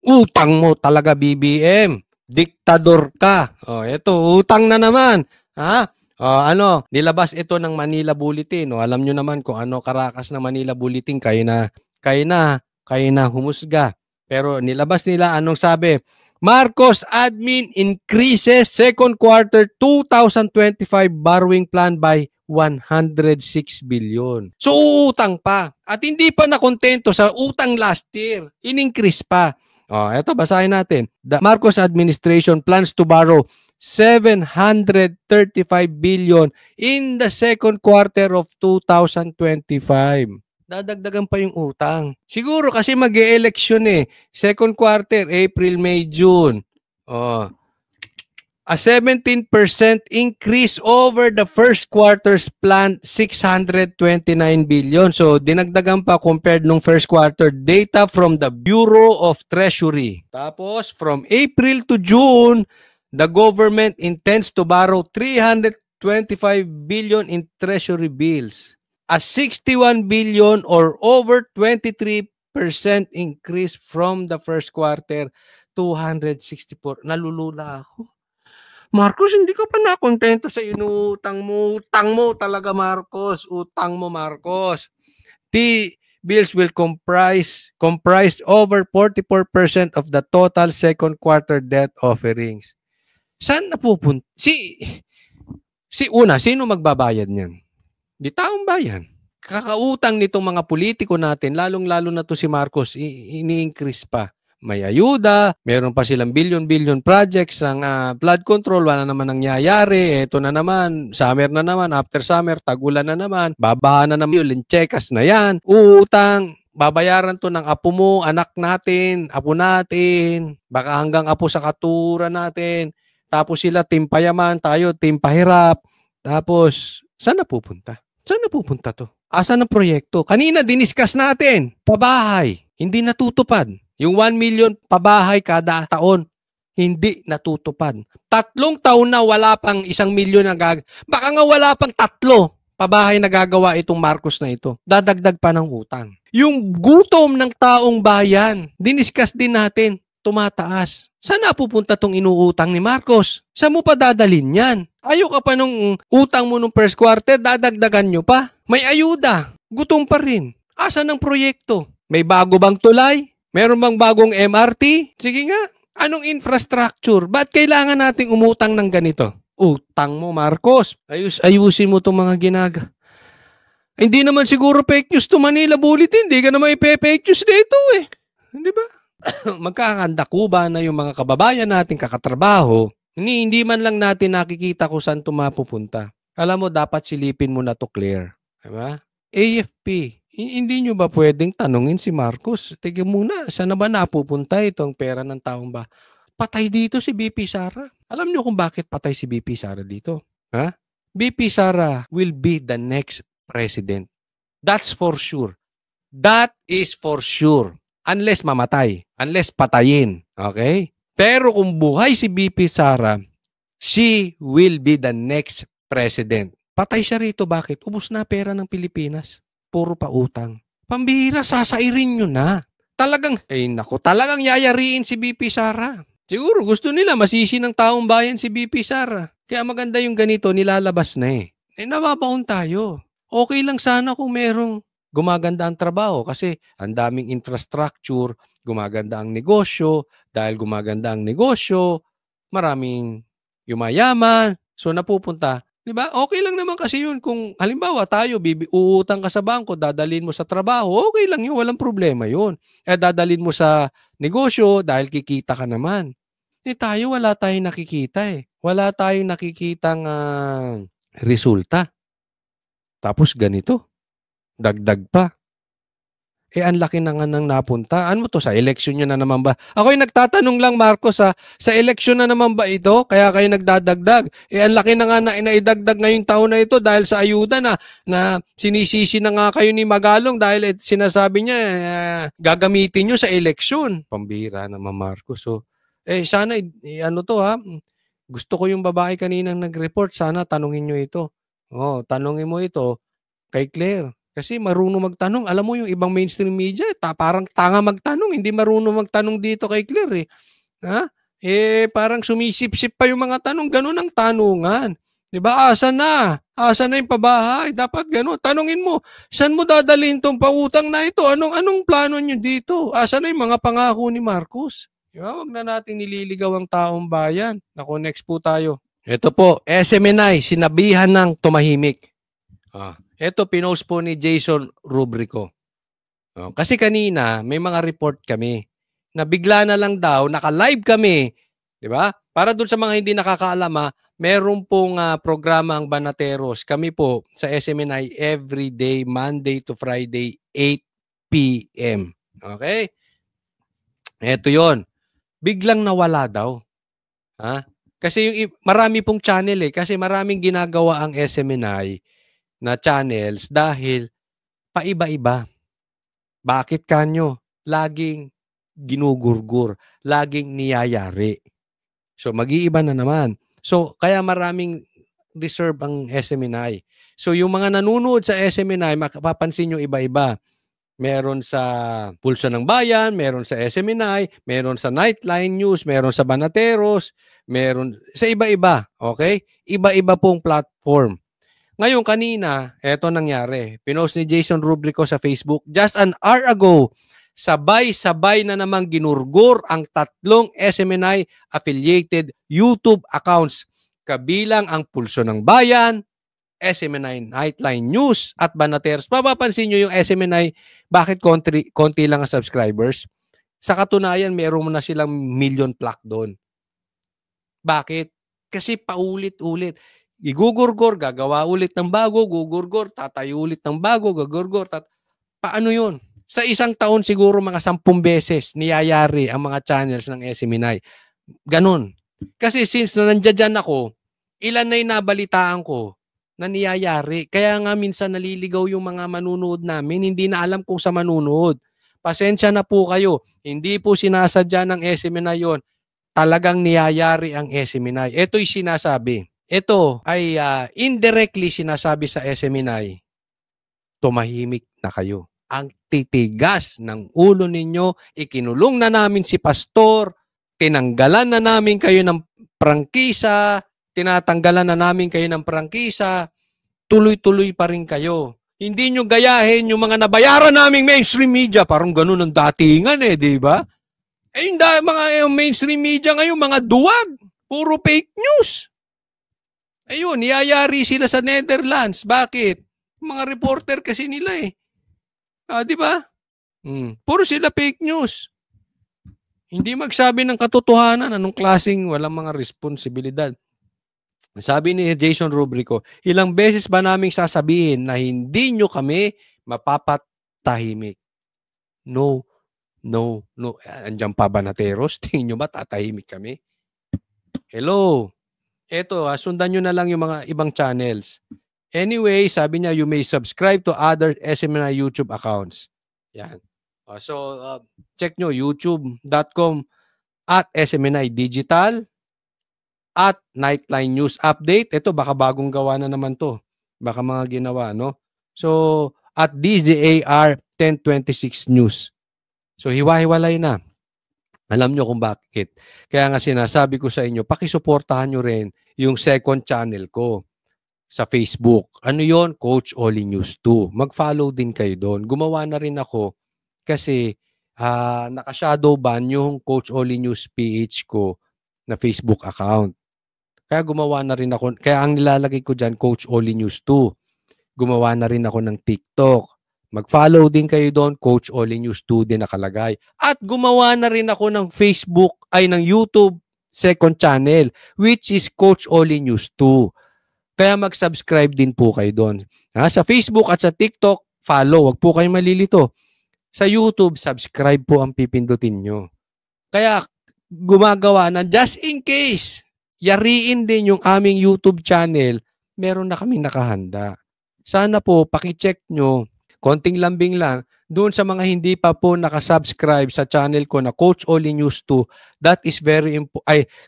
Utang mo talaga, BBM. Diktador ka. Oh, ito, utang na naman. Ha? Nilabas ito ng Manila Bulletin. Alam nyo naman kung ano karakas ng Manila Bulletin, kayo na humusga. Pero nilabas nila, anong sabi? Marcos admin increases second quarter 2025 borrowing plan by 106 billion. So, utang pa. At hindi pa nakontento sa utang last year. In-increase pa. Eto, basahin natin. The Marcos administration plans to borrow 735 billion in the second quarter of 2025. Dadagdagan pa yung utang. Siguro kasi mag-e-election eh. Second quarter, April, May, June. A 17% increase over the first quarter's planned 629 billion. So, dinagdagan pa compared nung first quarter data from the Bureau of Treasury. Tapos, from April to June, the government intends to borrow 325 billion in treasury bills. A 61 billion or over 23% increase from the first quarter, 264. Nalulula ako. Marcos, hindi ka pa nakontento sa inutang mo. Utang mo talaga, Marcos. Utang mo, Marcos. The bills will comprise over 44% of the total second quarter debt offerings. Saan napupunta? Sino magbabayad niyan? Di taong bayan. Kakautang nitong mga politiko natin, lalong-lalo na to si Marcos, ini-increase pa. May ayuda, meron pa silang billion projects ang flood control, wala naman nangyayari. Ito na naman, summer na naman, after summer, tagulan na naman, babaha na naman yun, linchekas na yan, utang, babayaran to ng apo mo, anak natin, apo natin, baka hanggang apo sa katura natin, tapos sila timpayaman, tayo timpahirap, tapos saan napupunta? Saan napupunta to? Asan ang proyekto? Kanina diniscuss natin, pabahay, hindi natutupad. Yung 1 million pabahay kada taon, hindi natutupad. 3 taon na wala pang 1 milyon na baka nga wala pang 3 pabahay na gagawa itong Marcos na ito. Dadagdag pa ng utang. Yung gutom ng taong bayan, diniscuss din natin, tumataas. Saan napupunta tong inuutang ni Marcos? Saan mo pa dadalhin yan? Ayaw ka pa nung utang mo nung first quarter, dadagdagan nyo pa. May ayuda. Gutom pa rin. Asan ang proyekto? May bago bang tulay? Meron bang bagong MRT? Sige nga, anong infrastructure? Ba't kailangan nating umutang ng ganito? Utang mo, Marcos. Ayusin mo itong mga Hindi naman siguro fake news to Manila Bulletin. Hindi ka naman ipe-fake news dito eh. Di ba? Magkakandakuba na yung mga kababayan natin kakatrabaho. Hindi man lang natin nakikita kung saan ito mapupunta. Alam mo, dapat silipin mo na to, Claire. Diba? AFP. Hindi nyo ba pwedeng tanungin si Marcos? Tignan muna, saan na ba napupunta itong pera ng taong ba? Patay dito si BP Sara. Alam nyo kung bakit patay si BP Sara dito? Ha? BP Sara will be the next president. That's for sure. That is for sure. Unless mamatay. Unless patayin. Okay? Pero kung buhay si BP Sara, she will be the next president. Patay siya rito. Bakit? Ubus na pera ng Pilipinas. Puro pa utang. Pambihira, sasairin nyo na. Talagang yayariin si BP Sara. Siguro gusto nila masisi ng taong bayan si BP Sara. Kaya maganda yung ganito, nilalabas na eh. Nababaon tayo. Okay lang sana kung merong gumaganda ang trabaho kasi ang daming infrastructure, gumaganda ang negosyo, dahil gumaganda ang negosyo, maraming yumayaman, so napupunta. Diba? Okay lang naman kasi yun. Kung halimbawa tayo, uutang ka sa bangko, dadalhin mo sa trabaho, okay lang yun, walang problema yun. Dadalhin mo sa negosyo dahil kikita ka naman. Tayo wala tayong nakikita eh. Wala tayong nakikitang resulta. Tapos ganito, dagdag pa. Ang laki na nga nang napunta. Ano to, sa election nyo na naman ba? Ako'y nagtatanong lang, Marcos, sa election na naman ba ito? Kaya kayo nagdadagdag. Ang laki na nga na inaidagdag ngayong taon na ito dahil sa ayuda na sinisisi na nga kayo ni Magalong dahil sinasabi niya, gagamitin nyo sa election. Pambira naman, Marcos. So, sana, gusto ko yung babae kaninang nag-report. Sana tanungin nyo ito. Tanungin mo ito kay Claire. Kasi marunong magtanong. Alam mo yung ibang mainstream media, parang tanga magtanong, hindi marunong magtanong dito kay Claire eh. Ha? Parang sumisip-sip pa yung mga tanong, ganun ang tanungan. 'Di ba? Asa na? Asa na yung pabahay? Dapat ganun. Tanungin mo, saan mo dadalhin tong pautang na ito? Anong plano niyo dito? Asa na yung mga pangako ni Marcos? 'Di ba? Wag na nating nililigaw ang taong bayan. Nako, next po tayo. Ito po, SMNI, sinabihan ng tumahimik. Ito, pinost po ni Jason Rubrico. Kasi kanina, may mga report kami na bigla na lang daw, naka-live kami, di ba? Para dun sa mga hindi nakakaalam, meron pong programa ang Banateros. Kami po sa SMNI every day, Monday to Friday, 8 p.m. Okay? Ito yon. Biglang nawala daw. Kasi yung marami pong channel kasi maraming ginagawa ang SMNI na channels dahil paiba-iba. Bakit kanyo? Laging ginugurgur, laging niyayari. So mag-iiba na naman. So kaya maraming reserve ang SMNI. So yung mga nanonood sa SMNI, mapapansin nyo iba-iba. Meron sa Pulso ng Bayan, meron sa SMNI, meron sa Nightline News, meron sa Banateros, meron sa iba-iba. Okay? Iba-iba pong platform. Ngayon, kanina, eto nangyari. Pinost ni Jason Rubrico sa Facebook, just an hour ago, sabay-sabay na namang ginurgur ang 3 SMNI-affiliated YouTube accounts, kabilang ang Pulso ng Bayan, SMNI Nightline News, at Banateros. Papapansin nyo yung SMNI, bakit konti lang ang subscribers? Sa katunayan, meron na silang million plaque doon. Bakit? Kasi paulit-ulit. Igugurgor, gagawa ulit ng bago, gugurgor, tatayo ulit ng bago, gugurgor. Paano yun? Sa isang taon siguro mga 10 beses niyayari ang mga channels ng SMNI. Ganun. Kasi since na nandiyan ako, ilan na yung nabalitaan ko na niyayari. Kaya nga minsan naliligaw yung mga manunood namin, hindi na alam kung sa manunood. Pasensya na po kayo. Hindi po sinasadya ng SMNI yon. Talagang niyayari ang SMNI. Ito'y sinasabi. Ito ay indirectly sinasabi sa SMNI, tumahimik na kayo. Ang titigas ng ulo ninyo, ikinulong na namin si pastor, tinanggalan na namin kayo ng prangkisa, tinatanggalan na namin kayo ng prangkisa, tuloy-tuloy pa rin kayo. Hindi nyo gayahin yung mga nabayaran naming mainstream media. Parang ganun ang datingan di ba? Yung mga mainstream media ngayon, mga duwag, puro fake news. Ayun, niyayari sila sa Netherlands. Bakit? Mga reporter kasi nila di ba? Puro sila fake news. Hindi magsabi ng katotohanan, anong klaseng walang mga responsibilidad. Sabi ni Jason Rubrico, ilang beses ba naming sasabihin na hindi nyo kami mapapatahimik? No. Andiyan pa Banateros? Tingin nyo ba tatahimik kami? Hello. Eto, sundan nyo na lang yung mga ibang channels. Anyway, sabi niya, you may subscribe to other SMNI YouTube accounts. Yan. So, check nyo, youtube.com @SMNI Digital @Nightline News Update. Ito, baka bagong gawa na naman to. Baka mga ginawa, no? So, @DZAR 1026 News. So, hiwa-hiwalay na. Alam nyo kung bakit. Kaya nga sinasabi ko sa inyo, pakisuportahan nyo rin yung second channel ko sa Facebook. Ano yon? Coach Oli News 2. Mag-follow din kayo doon. Gumawa na rin ako kasi naka-shadow ban yung Coach Oli News PH ko na Facebook account. Kaya gumawa na rin ako. Kaya ang nilalagay ko dyan, Coach Oli News 2. Gumawa na rin ako ng TikTok. Mag-follow din kayo doon, Coach Oli News 2 din nakalagay. At gumawa na rin ako ng Facebook, ng YouTube second channel, which is Coach Oli News 2. Kaya mag-subscribe din po kayo doon. Sa Facebook at sa TikTok, follow. Huwag po kayo malilito. Sa YouTube, subscribe po ang pipindutin nyo. Kaya gumagawa na just in case, yariin din yung aming YouTube channel, meron na kaming nakahanda. Sana po, pakicheck nyo, konting lambing lang, doon sa mga hindi pa po nakasubscribe sa channel ko na Coach Oli News 2, that is very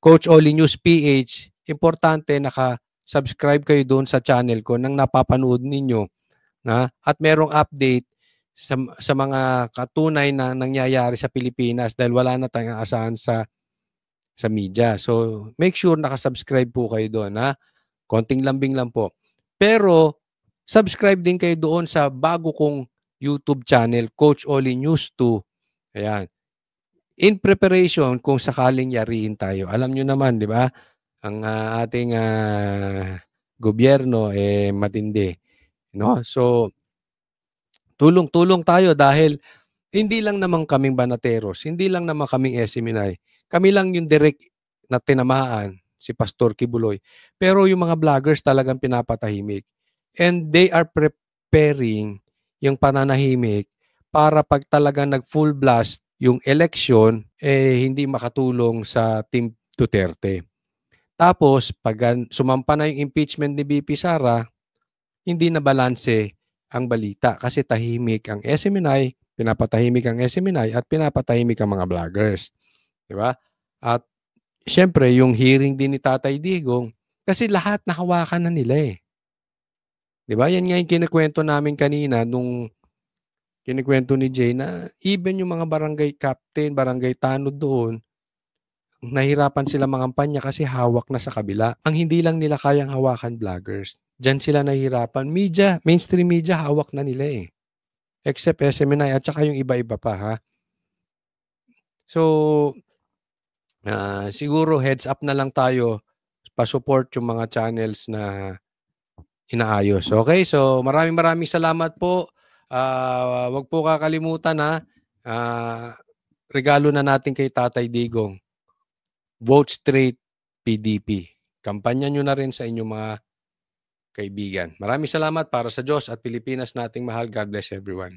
Coach Oli News PH, importante nakasubscribe kayo doon sa channel ko nang napapanood ninyo. at merong update sa mga katunay na nangyayari sa Pilipinas dahil wala na tayong aasahan sa media. So, make sure naka-subscribe po kayo doon, ha? Konting lambing lang po. Pero, subscribe din kayo doon sa bago kong YouTube channel, Coach Oli News 2. Ayan. In preparation kung sakaling yariin tayo. Alam nyo naman, di ba? Ang ating gobyerno matindi. No? So, tulong-tulong tayo dahil hindi lang naman kaming banateros, hindi lang naman kaming SMNI. Kami lang yung direct na tinamaan, si Pastor Kibuloy. Pero yung mga vloggers talagang pinapatahimik. And they are preparing yung pananahimik para pag talagang nag-full blast yung election, hindi makatulong sa Team Duterte. Tapos, pag sumampa na yung impeachment ni VP Sara, hindi na balanse ang balita kasi tahimik ang SMNI, pinapatahimik ang SMNI at pinapatahimik ang mga vloggers. Di ba? At syempre, yung hearing din ni Tatay Digong, kasi lahat nahawakan na nila eh. Di ba? Yan nga yung kinikwento namin kanina nung kinikwento ni Jay na even yung mga barangay captain, barangay tanod doon, nahirapan sila mangampanya kasi hawak na sa kabila. Ang hindi lang nila kayang hawakan vloggers. Diyan sila nahihirapan. Media, mainstream media, hawak na nila eh. Except SMNI at saka yung iba-iba pa ha. So, siguro heads up na lang tayo pa-support yung mga channels na inaayos. Okay? So, maraming salamat po. Wag po kakalimutan ha. Regalo na natin kay Tatay Digong. Vote straight PDP. Kampanya nyo na rin sa inyong mga kaibigan. Maraming salamat para sa Diyos at Pilipinas nating mahal. God bless everyone.